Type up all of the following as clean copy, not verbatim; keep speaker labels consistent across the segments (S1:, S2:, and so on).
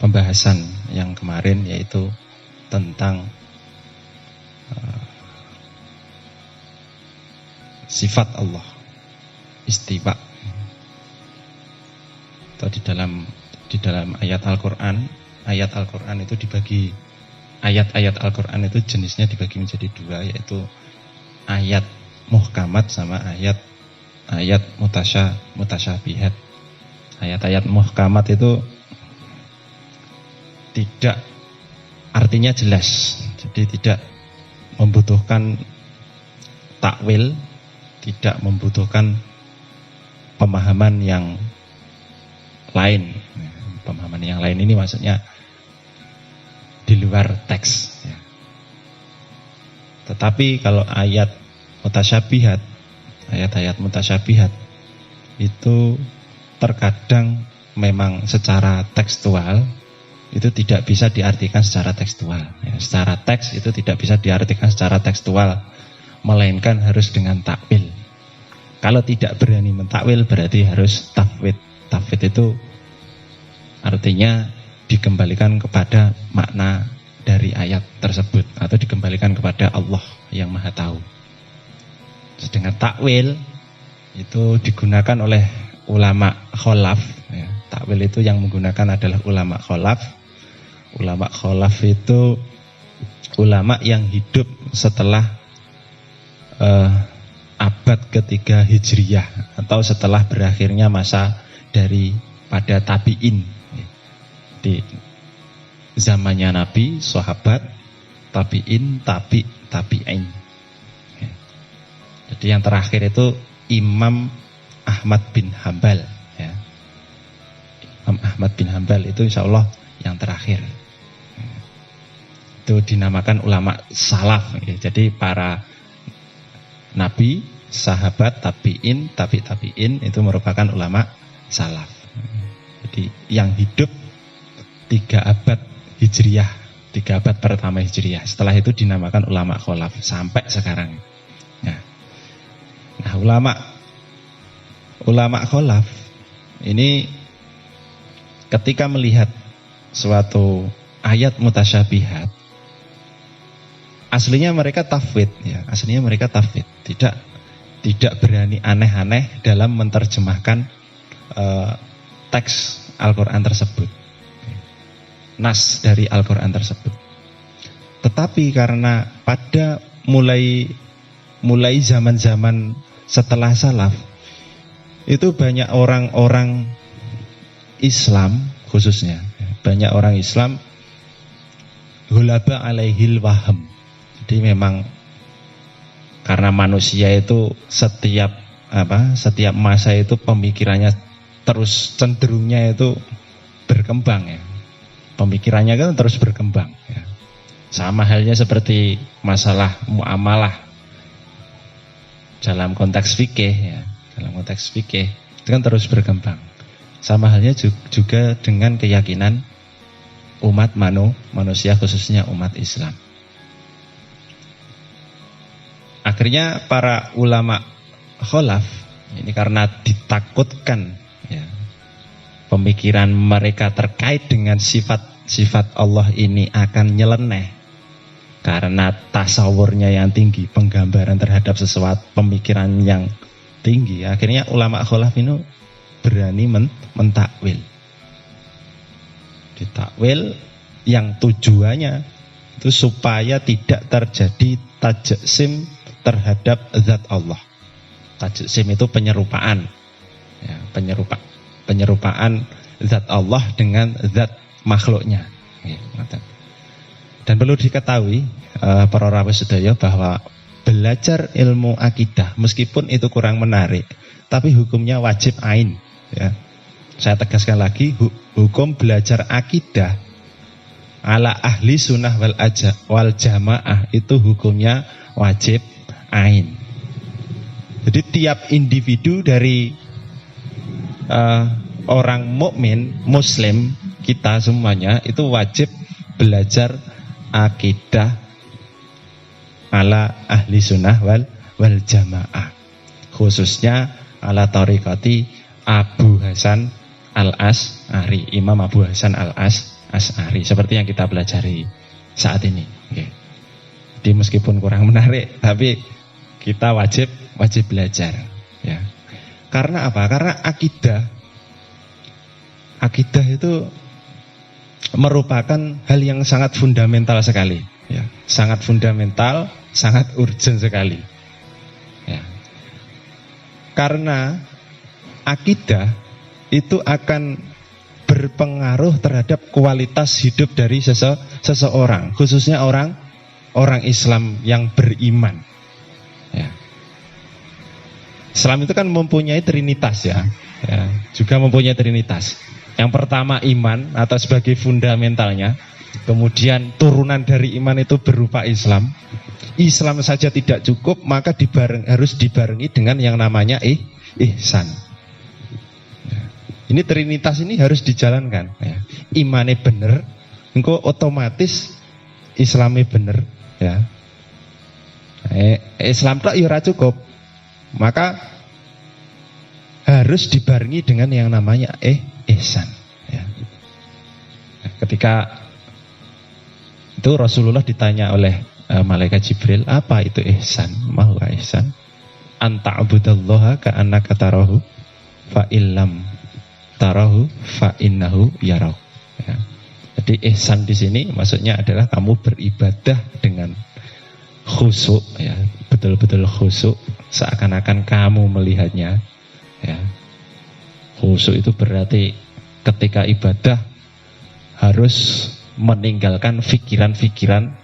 S1: pembahasan yang kemarin, yaitu tentang sifat Allah, istiwa. Atau di dalam ayat Al-Qur'an itu dibagi, ayat-ayat Al-Qur'an itu jenisnya dibagi menjadi dua, yaitu ayat muhkamat sama ayat mutasyabihat. Ayat-ayat muhkamat itu tidak, artinya jelas, jadi tidak membutuhkan takwil, tidak membutuhkan pemahaman yang lain. Pemahaman yang lain ini maksudnya di luar teks. Tetapi kalau ayat mutasyabihat, ayat-ayat mutasyabihat itu terkadang memang secara tekstual itu tidak bisa diartikan secara tekstual. Secara teks itu tidak bisa diartikan secara tekstual, melainkan harus dengan takwil. Kalau tidak berani mentakwil berarti harus tafwid. Tafwid itu artinya dikembalikan kepada makna dari ayat tersebut, atau dikembalikan kepada Allah yang Maha Tahu. Sedangkan takwil itu digunakan oleh ulama kholaf. Takwil itu yang menggunakan adalah ulama kholaf. Ulama kholaf itu ulama yang hidup setelah abad ketiga Hijriyah, atau setelah berakhirnya masa daripada tabi'in. Di zamannya Nabi, sahabat, tabi'in, tabi'in. Jadi yang terakhir itu Imam Ahmad bin Hambal. Imam Ahmad bin Hambal itu insya Allah yang terakhir. Itu dinamakan ulama salaf. Jadi para nabi, sahabat, tabi'in, tabi'in itu merupakan ulama salaf. Jadi yang hidup 3 abad Hijriyah, 3 abad pertama Hijriyah. Setelah itu dinamakan ulama kholaf sampai sekarang. Nah, ulama kholaf ini ketika melihat suatu ayat mutasyabihat, aslinya mereka tafwid, aslinya mereka tafwid, tidak berani aneh-aneh dalam menerjemahkan teks Al-Qur'an tersebut, nas dari Al-Qur'an tersebut. Tetapi karena pada mulai zaman-zaman setelah salaf itu banyak orang-orang Islam, khususnya banyak orang Islam ghulaba alaihil waham. Jadi memang karena manusia itu setiap masa itu pemikirannya terus cenderungnya itu berkembang, pemikirannya kan terus berkembang, Sama halnya seperti masalah muamalah dalam konteks fikih, dalam konteks fikih itu kan terus berkembang. Sama halnya juga dengan keyakinan umat manusia, khususnya umat Islam. Akhirnya para ulama kholaf ini karena ditakutkan pemikiran mereka terkait dengan sifat Allah ini akan nyeleneh karena tasawurnya yang tinggi, penggambaran terhadap sesuatu, pemikiran yang tinggi. Akhirnya ulama kholaf ini berani mentakwil. Ditakwil yang tujuannya itu supaya tidak terjadi tajsim terhadap zat Allah. Tajsim itu penyerupaan, penyerupaan zat Allah dengan zat makhluknya. Dan perlu diketahui para rawuh sedaya bahwa belajar ilmu akidah meskipun itu kurang menarik, tapi hukumnya wajib ain. Saya tegaskan lagi, hukum belajar akidah ala ahli sunnah wal jamaah itu hukumnya wajib ain. Jadi tiap individu dari orang mukmin, muslim, kita semuanya itu wajib belajar akidah ala ahli sunnah wal jamaah, khususnya ala tariqati Abu Hasan Al-As'ari, Imam Abu Hasan Al-As'ari. Asy'ari seperti yang kita pelajari saat ini. Okay. Jadi meskipun kurang menarik, tapi kita wajib belajar. Ya. Karena apa? Karena akidah itu merupakan hal yang sangat fundamental sekali. Ya. Sangat fundamental, sangat urgent sekali. Ya. Karena akidah itu akan berpengaruh terhadap kualitas hidup dari seseorang, khususnya orang Islam yang beriman. Ya. Islam itu kan mempunyai trinitas ya, juga mempunyai trinitas. Yang pertama iman atau sebagai fundamentalnya, kemudian turunan dari iman itu berupa Islam. Islam saja tidak cukup, maka harus dibarengi dengan yang namanya ihsan. Ini trinitas ini harus dijalankan. Ya. Imannya bener, engko otomatis Islamnya bener. Ya. Islam tak ya ora cukup, maka harus dibarengi dengan yang namanya ihsan. Ya. Ketika itu Rasulullah ditanya oleh malaikat Jibril, apa itu ihsan? Mahuwa ihsan? Anta abudallaha ka'annaka tarahu fa illam tarahu fa innahu yarau. Ya. Jadi ihsan di sini maksudnya adalah kamu beribadah dengan khusyuk, ya, betul-betul khusyuk, seakan-akan kamu melihatnya. Ya. Khusyuk itu berarti ketika ibadah harus meninggalkan pikiran-pikiran,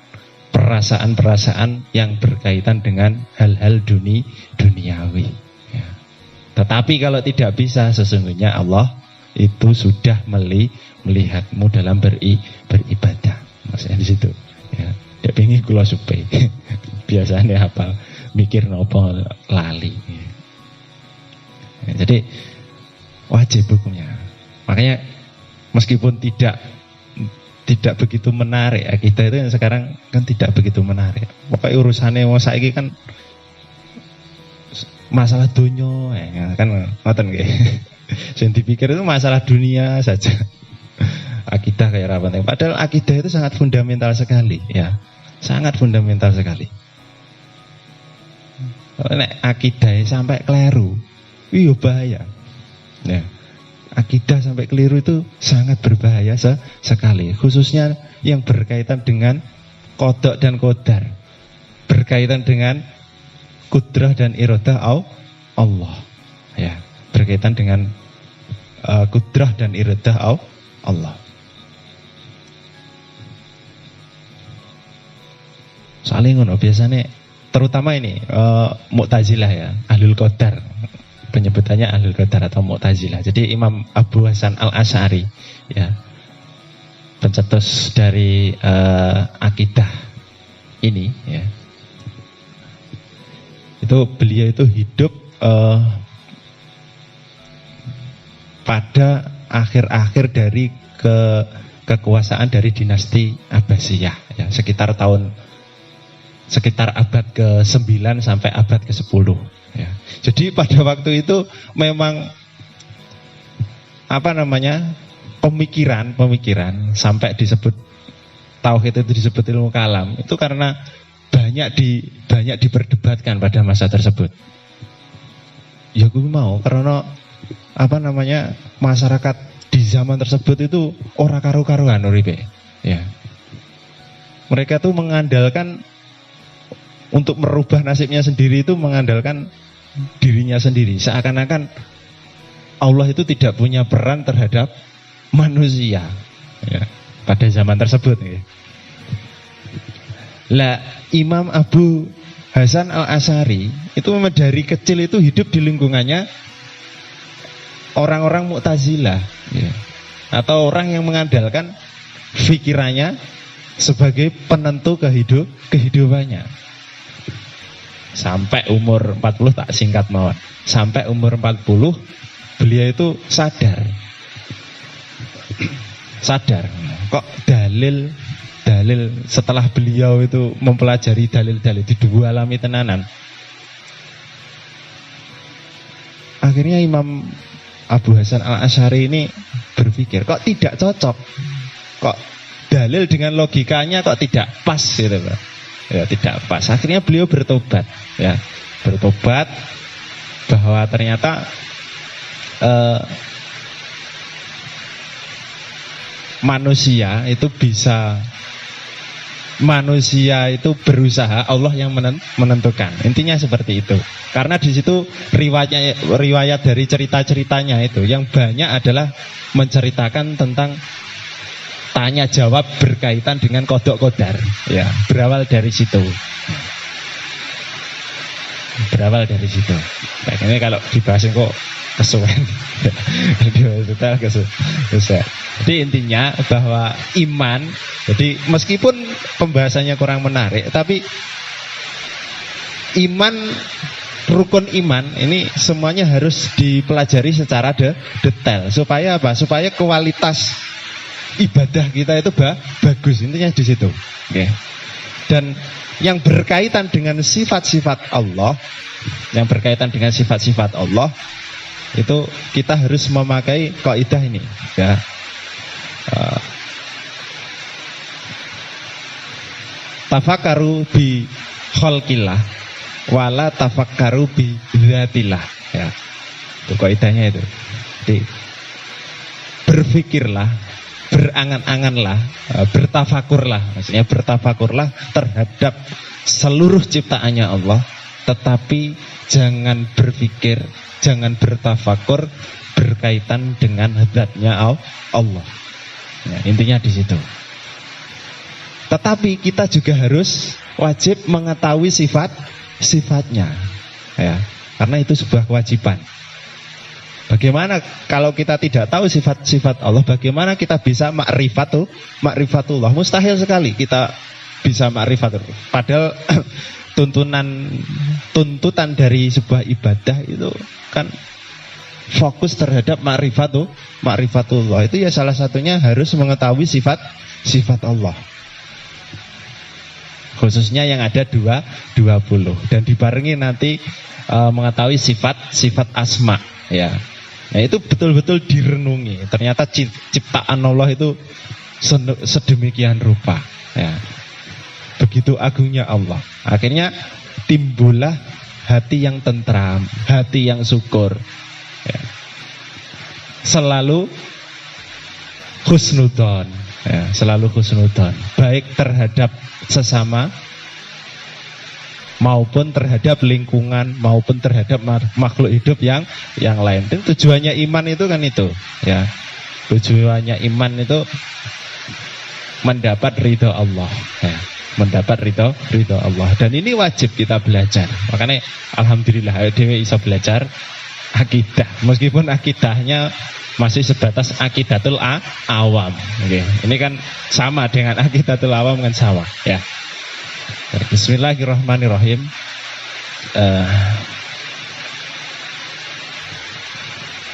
S1: perasaan-perasaan yang berkaitan dengan hal-hal duniawi. Ya. Tetapi kalau tidak bisa, sesungguhnya Allah itu sudah melihatmu dalam beribadah. Maksudnya di situ. Ya. Dia pengen kula supe. Biasanya hafal, mikir nopo lali. Ya. Jadi wajib hukumnya. Makanya meskipun tidak begitu menarik, kita itu yang sekarang kan tidak begitu menarik. Pokoknya urusannya mau saiki kan masalah dunia, ya kan ngoten nggih. Sing dipikir itu masalah dunia saja. Akidah kayak apa penting. Padahal akidah itu sangat fundamental sekali, ya. Sangat fundamental sekali. Nek akidah sampai keliru, iya bahaya. Ya. Akidah sampai keliru itu sangat berbahaya sekali, khususnya yang berkaitan dengan qada dan qadar, berkaitan dengan kudrah dan iradah Allah, ya, berkaitan dengan kudrah dan iradah Allah. Soalnya ngono biasanya, terutama ini Mu'tazilah ya, Ahlul Qadar. Penyebutannya Ahlul Qadar atau Mu'tazilah. Jadi Imam Abu Hasan Al-Asy'ari, ya, pencetus dari akidah ini, ya, itu beliau itu hidup pada akhir-akhir dari kekuasaan dari dinasti Abbasiyah, ya, sekitar abad ke-9 sampai abad ke-10. Ya. Jadi pada waktu itu memang pemikiran sampai disebut tauhid itu disebut ilmu kalam itu karena banyak diperdebatkan pada masa tersebut. Ya gue mau karena masyarakat di zaman tersebut itu ora karu-karuan uripe. Ya. Mereka tuh mengandalkan untuk merubah nasibnya sendiri, itu mengandalkan dirinya sendiri. Seakan-akan Allah itu tidak punya peran terhadap manusia, ya, pada zaman tersebut. Ya. Lah Imam Abu Hasan Al-Asy'ari itu memang dari kecil itu hidup di lingkungannya orang-orang Mu'tazilah, ya, atau orang yang mengandalkan pikirannya sebagai penentu kehidupannya. Sampai umur 40, tak singkat mawon. Sampai umur 40 beliau itu sadar. Kok dalil setelah beliau itu mempelajari dalil-dalil di dua alami tenanan. Akhirnya Imam Abu Hasan Al-Asy'ari ini berpikir, kok tidak cocok kok dalil dengan logikanya kok tidak pas gitu Pak. Ya, tidak pas. Akhirnya beliau bertobat, ya. Bertobat bahwa ternyata manusia itu berusaha, Allah yang menentukan. Intinya seperti itu. Karena di situ riwayat dari cerita-ceritanya itu yang banyak adalah menceritakan tentang tanya jawab berkaitan dengan kodok kodar. Ya, berawal dari situ. Nah, ini kalau dibahas kok kesuwen. Jadi intinya bahwa iman, jadi meskipun pembahasannya kurang menarik, tapi iman, rukun iman ini semuanya harus dipelajari secara detail. Supaya apa? Supaya kualitas ibadah kita itu bagus. Intinya di situ. Okay. Dan yang berkaitan dengan sifat-sifat Allah, itu kita harus memakai kaidah ini, ya. Tafakkaru bi khalqillah wala tafakkaru bi dzatillah, ya. Itu kaidahnya itu. Jadi berfikirlah, berangan-anganlah, bertafakurlah, maksudnya bertafakurlah terhadap seluruh ciptaannya Allah, tetapi jangan berpikir, jangan bertafakur berkaitan dengan zatnya Allah. Ya, intinya di situ. Tetapi kita juga harus wajib mengetahui sifat-sifatnya, ya, karena itu sebuah kewajiban. Bagaimana kalau kita tidak tahu sifat-sifat Allah, bagaimana kita bisa ma'rifatullah? Mustahil sekali kita bisa ma'rifatullah. Padahal tuntutan dari sebuah ibadah itu kan fokus terhadap ma'rifatullah. Itu ya salah satunya harus mengetahui sifat Allah. Khususnya yang ada 20 dan dibarengi nanti mengetahui sifat asma, ya. Nah, itu betul-betul direnungi. Ternyata ciptaan Allah itu sedemikian rupa, ya. Begitu agungnya Allah. Akhirnya timbullah hati yang tentram, hati yang syukur, ya. Selalu husnudon, ya, selalu husnudon, baik terhadap sesama maupun terhadap lingkungan, maupun terhadap makhluk hidup yang lain. Dan tujuannya iman itu kan itu, ya. Tujuannya iman itu mendapat ridho Allah, ya. Mendapat ridho Allah. Dan ini wajib kita belajar. Makanya alhamdulillah ayo dhewe iso belajar akidah. Meskipun akidahnya masih sebatas akidatul awam. Okay. Ini kan sama dengan akidatul awam kan sama, ya. Bismillahirrahmanirrahim.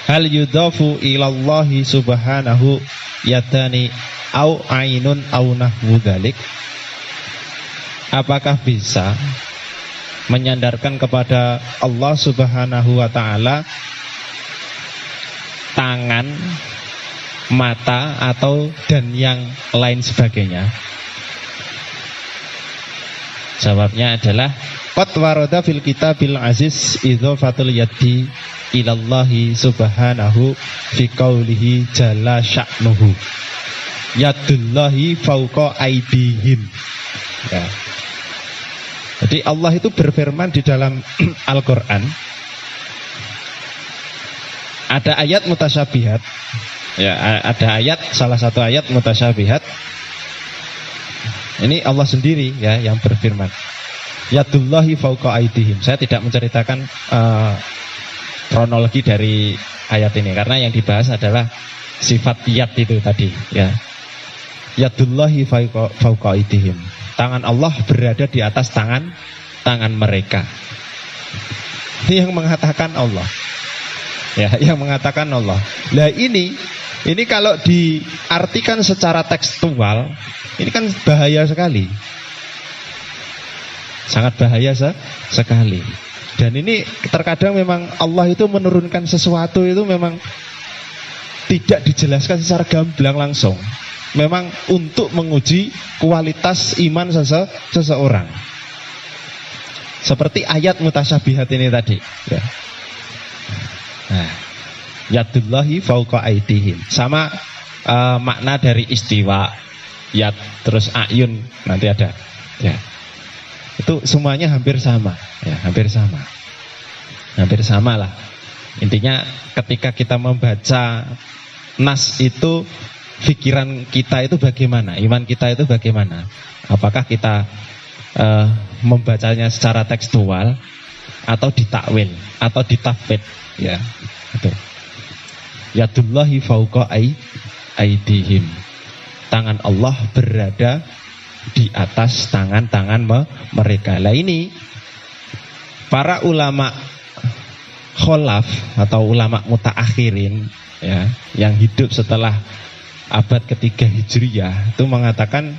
S1: Hal yudafu ilallahi subhanahu yadani au ainun au nahwu dzalik. Apakah bisa menyandarkan kepada Allah Subhanahu wa ta'ala tangan, mata, atau dan yang lain sebagainya? Jawabnya adalah qad warada fil kitabil aziz idzafatul yadi ilallahi subhanahu fi qaulihi jalla sya'nuhu yadullahi fauqa aidihim, ya. Jadi Allah itu berfirman di dalam Al-Quran. Ada ayat mutasyabihat, ya, ada ayat, salah satu ayat mutasyabihat. Ini Allah sendiri, ya, yang berfirman. Yadullahi fauqa aidihim. Saya tidak menceritakan kronologi dari ayat ini karena yang dibahas adalah sifat yad itu tadi, ya. Yadullahi fauqa aidihim. Tangan Allah berada di atas tangan mereka. Ini yang mengatakan Allah, ya, yang mengatakan Allah. Nah ini kalau diartikan secara tekstual, ini kan bahaya sekali, sangat bahaya sekali. Dan ini terkadang memang Allah itu menurunkan sesuatu itu memang tidak dijelaskan secara gamblang langsung. memang untuk menguji kualitas iman seseorang. Seperti ayat mutasyabihat ini tadi. Ya. Nah, yadullahi fauqa aidihim. Sama makna dari istiwa, yad terus ayun nanti ada. Ya. Itu semuanya hampir sama. Ya, hampir sama. Hampir sama lah. Intinya ketika kita membaca nas itu, pikiran kita itu bagaimana, iman kita itu bagaimana? Apakah kita membacanya secara tekstual atau ditakwil atau ditafsir? Ya, itu. Yadullahi fauqa aidihim. Tangan Allah berada di atas tangan-tangan mereka. Lah ini para ulama kholaf atau ulama mutaakhirin, ya, yang hidup setelah abad ketiga Hijriyah itu mengatakan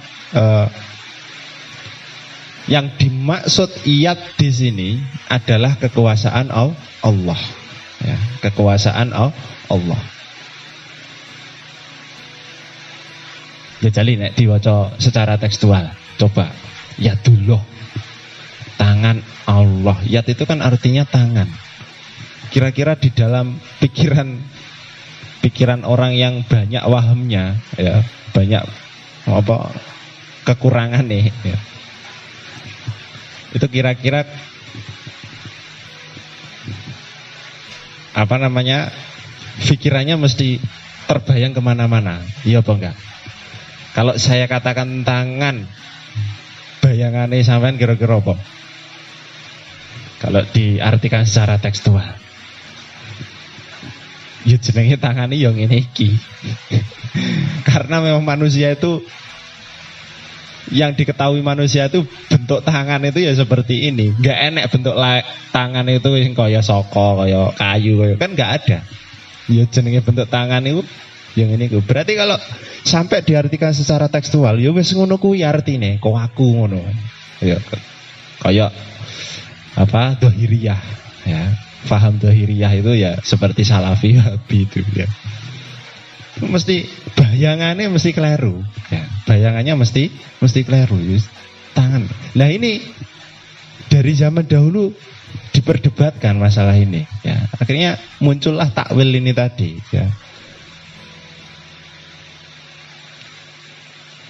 S1: yang dimaksud iyad di sini adalah kekuasaan Allah, ya, kekuasaan Allah. Ya jali nek diwaca secara tekstual, coba yadullah, tangan Allah. Yad itu kan artinya tangan. Kira-kira di dalam pikiran orang yang banyak wahamnya, ya, banyak kekurangan nih, ya. Itu kira-kira pikirannya mesti terbayang kemana-mana, iya apa enggak? Kalau saya katakan tangan, bayangannya sampean kira-kira apa? Kalau diartikan secara tekstual, ya jenenge tangane yang ngene iki. Karena memang manusia itu, yang diketahui manusia itu bentuk tangan itu ya seperti ini. Enggak enak bentuk tangan itu yang kaya saka, kaya kayu, kaya, kan enggak ada. Ya jenenge bentuk tangan itu yang ini. Berarti kalau sampai diartikan secara tekstual, ya wis ngono kuwi artine, kok aku ngono. Ya kaya dhahiriyah, ya. Faham dhahiriyah itu ya seperti salafi Wahabi itu, ya. Mesti bayangannya mesti keliru, ya. Bayangannya mesti keliru, ya. Tangan. Nah ini dari zaman dahulu diperdebatkan masalah ini, ya. Akhirnya muncullah takwil ini tadi, ya.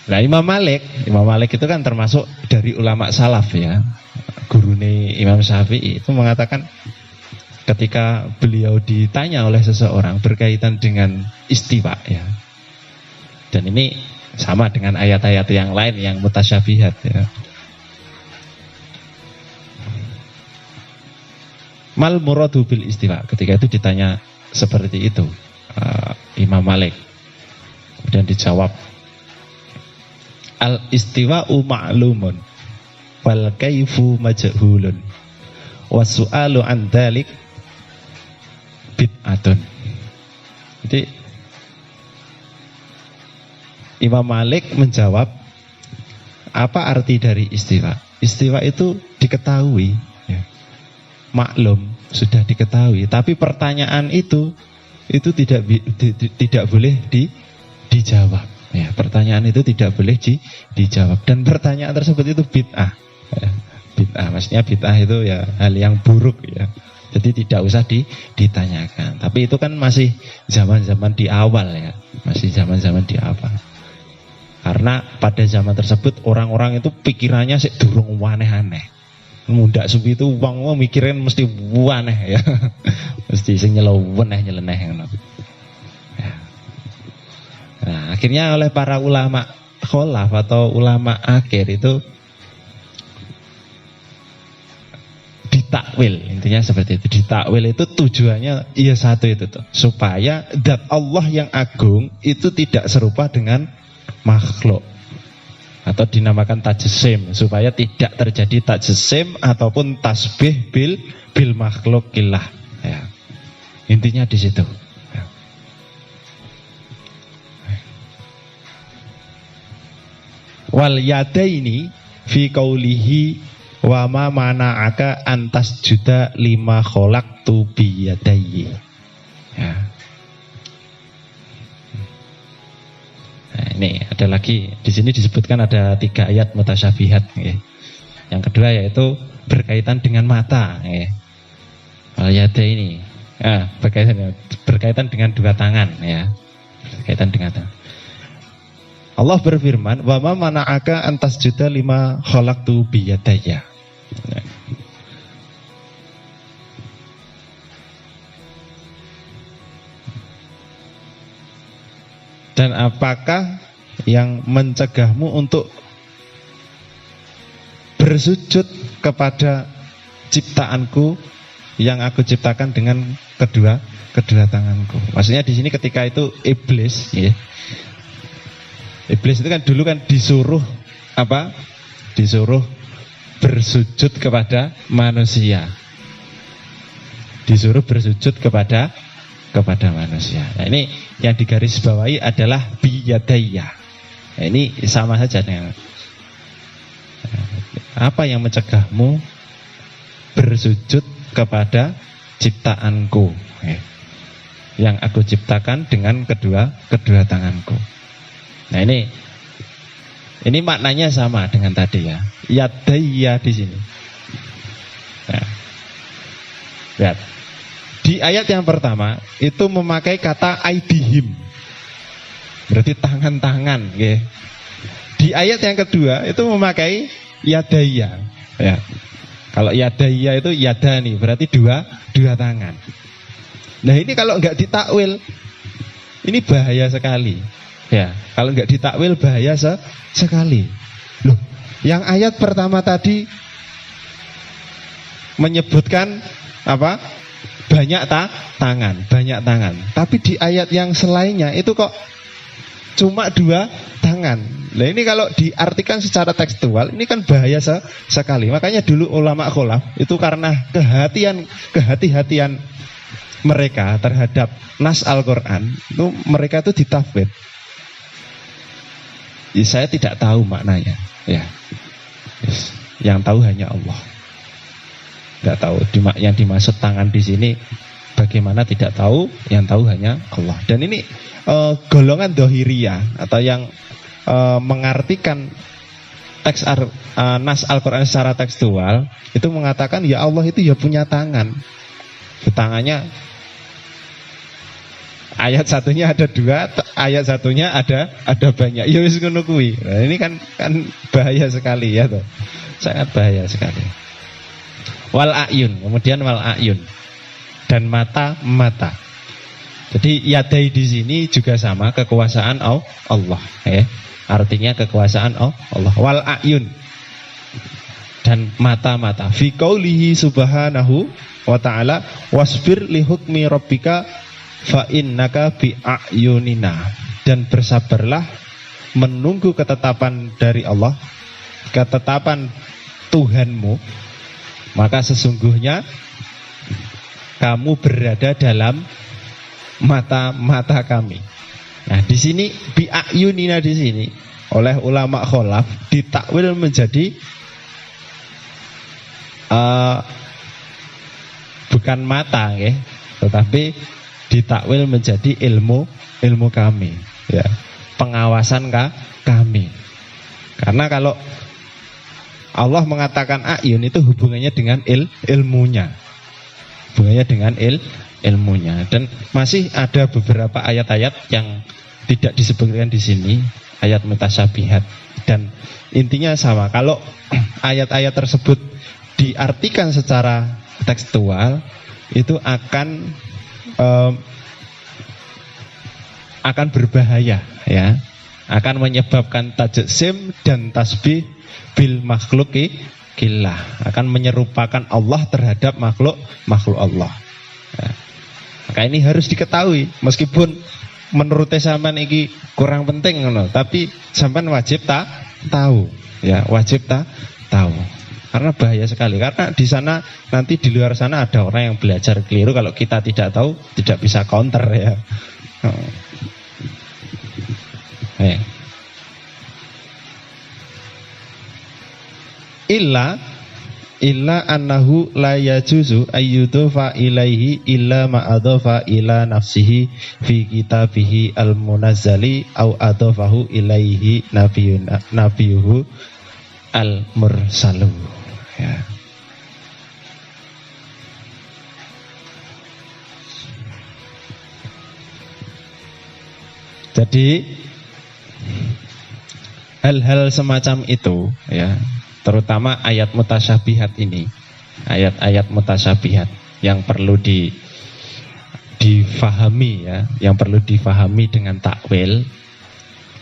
S1: Nah Imam Malik itu kan termasuk dari ulama salaf, ya. Gurune Imam Syafi'i itu mengatakan, ketika beliau ditanya oleh seseorang berkaitan dengan istiwa, ya. Dan ini sama dengan ayat-ayat yang lain yang mutasyabihat, ya. Mal muradu bil istiwa. Ketika itu ditanya seperti itu Imam Malik, kemudian dijawab, al istiwa'u ma'lumun wal kaifu majhulun wasu'alu an dzalik bid'atun. Jadi Imam Malik menjawab, apa arti dari istiwa? Istiwa itu diketahui, ya. Maklum, sudah diketahui. Tapi pertanyaan itu tidak boleh dijawab. Ya, pertanyaan itu tidak boleh dijawab. Dan pertanyaan tersebut itu bid'ah. Ya, bid'ah, maksudnya bid'ah itu ya hal yang buruk, ya. Jadi tidak usah ditanyakan. Tapi itu kan masih zaman-zaman di awal, ya. Masih zaman-zaman di awal. Karena pada zaman tersebut orang-orang itu pikirannya sik durung aneh-aneh. Mundak suwi itu wong mikirin mesti aneh, ya. Mesti sing nyeleneh ngono. Ya. Nah, akhirnya oleh para ulama kholaf atau ulama akhir itu ditakwil, intinya seperti itu. Ditakwil itu tujuannya ya satu itu tuh, supaya zat Allah yang agung itu tidak serupa dengan makhluk, atau dinamakan tajsim, supaya tidak terjadi tajsim ataupun tasbih bil makhlukillah, ya. Intinya di situ. Ya. Wal yadaini fi qaulihi wa ma mana'aka antas juda lima khalaqtu bi yadayhi. Ya. Nah, ini ada lagi di sini disebutkan ada 3 ayat mutasyabihat. Yang kedua yaitu berkaitan dengan mata. Al-yada ini berkaitan dengan 2 tangan ya. Berkaitan dengan tangan. Allah berfirman, "Wa ma mana'aka an tasjuda lima khalaqtu biyadaya." Dan apakah yang mencegahmu untuk bersujud kepada ciptaanku yang aku ciptakan dengan kedua tanganku? Maksudnya di sini ketika itu iblis, ya. Iblis itu kan dulu kan disuruh apa? Disuruh bersujud kepada manusia. Disuruh bersujud kepada manusia. Nah, ini yang digarisbawahi adalah biyadaya. Nah, ini sama saja dengan apa yang mencegahmu bersujud kepada ciptaanku yang aku ciptakan dengan kedua tanganku. Nah, ini maknanya sama dengan tadi ya. Yadaya di sini. Nah, lihat. Di ayat yang pertama itu memakai kata aidihim, berarti tangan-tangan. Okay. Di ayat yang kedua itu memakai yadaya. Ya. Kalau yadaya itu yadani, berarti dua tangan. Nah ini kalau nggak ditakwil, ini bahaya sekali. Ya, kalau nggak ditakwil bahaya sekali. Loh, yang ayat pertama tadi menyebutkan apa? Banyak tangan. Tapi di ayat yang selainnya itu kok cuma 2 tangan. Nah ini kalau diartikan secara tekstual ini kan bahaya sekali. Makanya dulu ulama kholaf itu karena kehati-hatian mereka terhadap nas Al-Quran itu mereka itu ditafsir. Saya tidak tahu maknanya. Ya, yang tahu hanya Allah. Tidak tahu yang dimaksud tangan di sini bagaimana tidak tahu, yang tahu hanya Allah. Dan ini golongan dohiriyah atau yang mengartikan teks nas Al-Quran secara tekstual itu mengatakan ya Allah itu ya punya tangan. Tangannya ayat satunya ada 2, ayat satunya ada banyak. Ya wis ngono kuwi. Nah, ini kan bahaya sekali ya toh. Sangat bahaya sekali. Wal ayun, kemudian wal ayun dan mata. Jadi yadai di sini juga sama kekuasaan Allah, ya. Artinya kekuasaan Allah. Wal ayun dan mata. Fi qaulihi subhanahu wa ta'ala wasbir li hukmi rabbika fa innaka bi ayunina, dan bersabarlah menunggu ketetapan dari Allah, ketetapan Tuhanmu, maka sesungguhnya kamu berada dalam mata kami. Nah, di sini bi'ayunina di sini oleh ulama kholaf ditakwil menjadi bukan mata, ya, tetapi ditakwil menjadi ilmu kami, ya, pengawasan kami. Karena kalau Allah mengatakan ayun itu hubungannya dengan ilmunya. Hubungannya dengan ilmunya. Dan masih ada beberapa ayat-ayat yang tidak disebutkan di sini, ayat mutasyabihat. Dan intinya sama. Kalau ayat-ayat tersebut diartikan secara tekstual, itu akan berbahaya, ya. Akan menyebabkan tajsim dan tasbih bil makhluki killah, akan menyerupakan Allah terhadap makhluk Allah. Ya. Maka ini harus diketahui, meskipun menurut sampean iki kurang penting, tapi sampean wajib tahu, ya, wajib tahu. Karena bahaya sekali, karena di sana nanti di luar sana ada orang yang belajar keliru, kalau kita tidak tahu tidak bisa counter, ya. Ya. illa annahu la yajuzu ayyudofa ilaihi illa ma'adofa ila nafsihi fi kitabihi al-munazzali au adofahu ilaihi nabiyuhu al-mursalu. Ya. Jadi hal-hal semacam itu ya, terutama ayat mutasyabihat ini, ayat-ayat mutasyabihat yang perlu difahami ya, yang perlu difahami dengan takwil,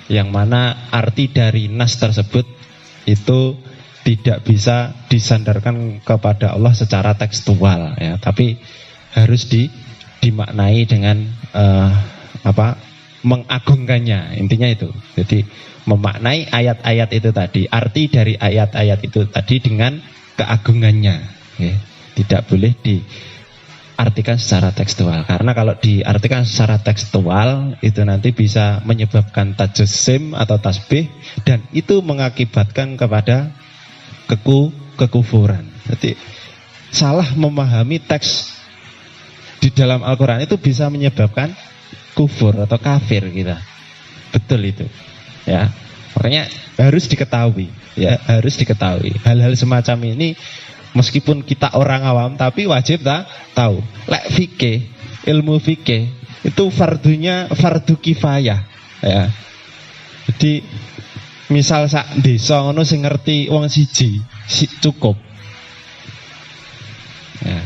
S1: yang mana arti dari nas tersebut itu tidak bisa disandarkan kepada Allah secara tekstual ya, tapi harus dimaknai dengan mengagungkannya, intinya itu. Jadi memaknai ayat-ayat itu tadi, arti dari ayat-ayat itu tadi dengan keagungannya ya. Tidak boleh diartikan secara tekstual, karena kalau diartikan secara tekstual itu nanti bisa menyebabkan tajassim atau tasbih, dan itu mengakibatkan kepada kekufuran. Jadi salah memahami teks di dalam Al-Quran itu bisa menyebabkan kufur atau kafir kita. Betul itu. Ya, makanya harus diketahui, ya, harus diketahui. Hal-hal semacam ini meskipun kita orang awam tapi wajib tahu. Lek fikih, ilmu fikih itu fardu kifayah, ya. Jadi misal sak desa ngono sing ngerti wong siji cukup. Ya.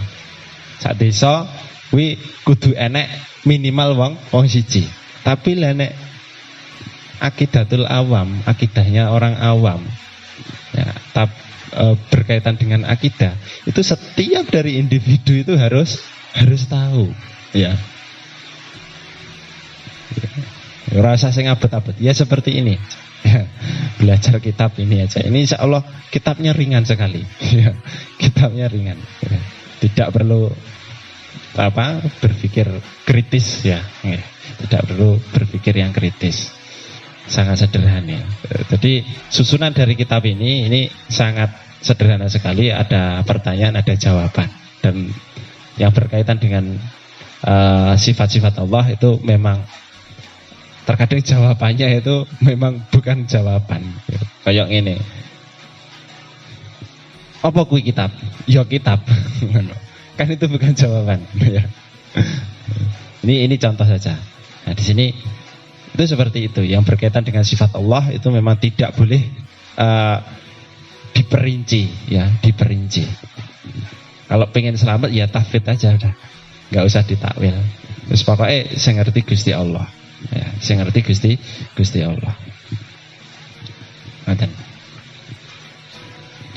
S1: Sak desa kuwi kudu enek minimal wong siji. Tapi lenek akidatul awam, akidahnya orang awam ya, berkaitan dengan akidah itu setiap dari individu itu harus tahu ya. Rasa sing abet-abet ya seperti ini ya, belajar kitab ini aja, ini insya Allah kitabnya ringan sekali ya, kitabnya ringan ya. Tidak perlu berpikir kritis ya, tidak perlu berpikir yang kritis, sangat sederhana. Jadi susunan dari kitab ini sangat sederhana sekali, ada pertanyaan, ada jawaban, dan yang berkaitan dengan sifat-sifat Allah itu memang terkadang jawabannya itu memang bukan jawaban. Kayak ini, apa kuwi kitab? Ya kitab. Kan itu bukan jawaban. Ini contoh saja. Nah di sini itu seperti itu, yang berkaitan dengan sifat Allah itu memang tidak boleh diperinci ya, diperinci. Kalau pengen selamat ya tafwid aja udah, nggak usah ditakwil. Terus pokoknya saya ngerti Gusti Allah ya, saya ngerti Gusti Allah.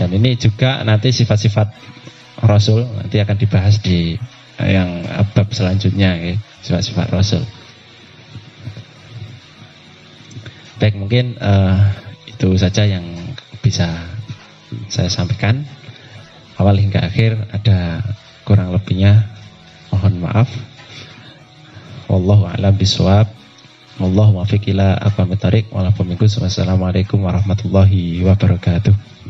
S1: Dan ini juga nanti sifat-sifat Rasul nanti akan dibahas di yang bab selanjutnya ya, sifat-sifat Rasul. Baik, mungkin itu saja yang bisa saya sampaikan. Awal hingga akhir, ada kurang lebihnya mohon maaf. Wallahu a'lam bishawab. Wallahu muwaffiq ila aqwamit thoriq. Wassalamualaikum warahmatullahi wabarakatuh.